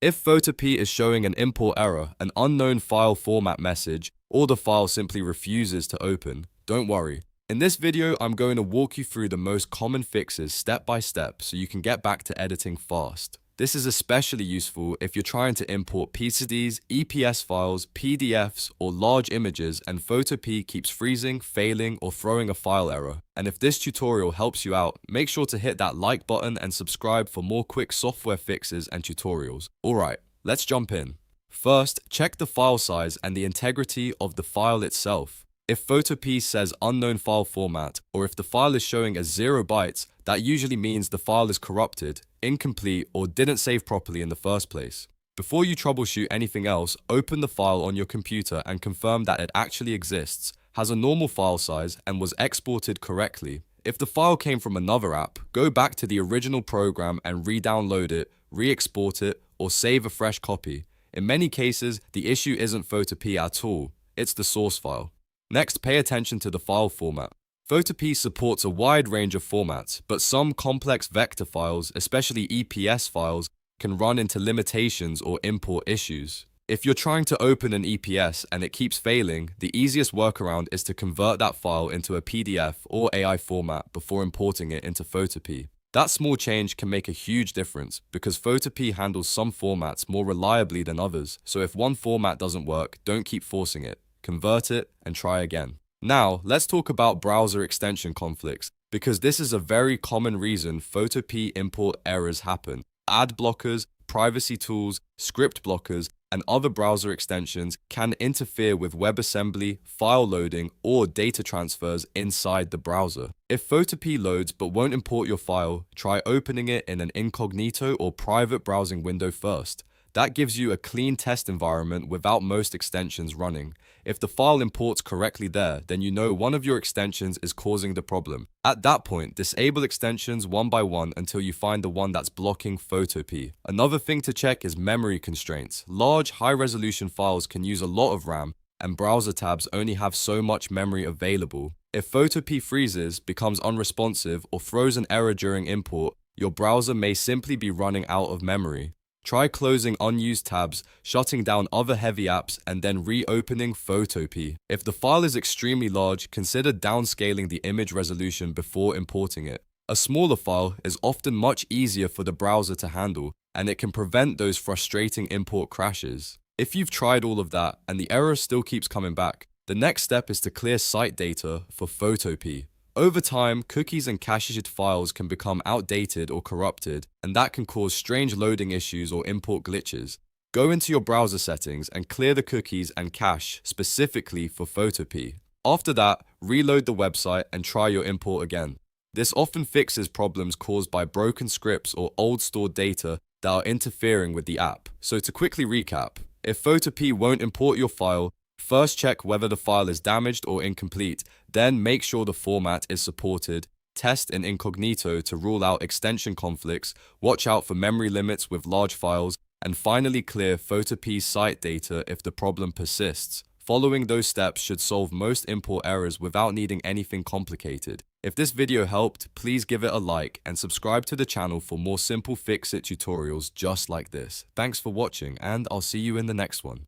If Photopea is showing an import error, an unknown file format message, or the file simply refuses to open, don't worry. In this video, I'm going to walk you through the most common fixes step by step so you can get back to editing fast. This is especially useful if you're trying to import PCDs, EPS files, PDFs, or large images and Photopea keeps freezing, failing, or throwing a file error. And if this tutorial helps you out, make sure to hit that like button and subscribe for more quick software fixes and tutorials. Alright, let's jump in. First, check the file size and the integrity of the file itself. If Photopea says unknown file format, or if the file is showing as 0 bytes, that usually means the file is corrupted, incomplete, or didn't save properly in the first place. Before you troubleshoot anything else, open the file on your computer and confirm that it actually exists, has a normal file size, and was exported correctly. If the file came from another app, go back to the original program and re-download it, re-export it, or save a fresh copy. In many cases, the issue isn't Photopea at all, it's the source file. Next, pay attention to the file format. Photopea supports a wide range of formats, but some complex vector files, especially EPS files, can run into limitations or import issues. If you're trying to open an EPS and it keeps failing, the easiest workaround is to convert that file into a PDF or AI format before importing it into Photopea. That small change can make a huge difference because Photopea handles some formats more reliably than others, so if one format doesn't work, don't keep forcing it. Convert it, and try again. Now, let's talk about browser extension conflicts, because this is a very common reason Photopea import errors happen. Ad blockers, privacy tools, script blockers, and other browser extensions can interfere with WebAssembly, file loading, or data transfers inside the browser. If Photopea loads but won't import your file, try opening it in an incognito or private browsing window first. That gives you a clean test environment without most extensions running. If the file imports correctly there, then you know one of your extensions is causing the problem. At that point, disable extensions one by one until you find the one that's blocking Photopea. Another thing to check is memory constraints. Large, high-resolution files can use a lot of RAM, and browser tabs only have so much memory available. If Photopea freezes, becomes unresponsive, or throws an error during import, your browser may simply be running out of memory. Try closing unused tabs, shutting down other heavy apps, and then reopening Photopea. If the file is extremely large, consider downscaling the image resolution before importing it. A smaller file is often much easier for the browser to handle, and it can prevent those frustrating import crashes. If you've tried all of that and the error still keeps coming back, the next step is to clear site data for Photopea. Over time, cookies and cached files can become outdated or corrupted, and that can cause strange loading issues or import glitches. Go into your browser settings and clear the cookies and cache specifically for Photopea. After that, reload the website and try your import again. This often fixes problems caused by broken scripts or old stored data that are interfering with the app. So to quickly recap, if Photopea won't import your file, first check whether the file is damaged or incomplete, then make sure the format is supported, test in Incognito to rule out extension conflicts, watch out for memory limits with large files, and finally clear Photopea site data if the problem persists. Following those steps should solve most import errors without needing anything complicated. If this video helped, please give it a like and subscribe to the channel for more simple fix-it tutorials just like this. Thanks for watching, and I'll see you in the next one.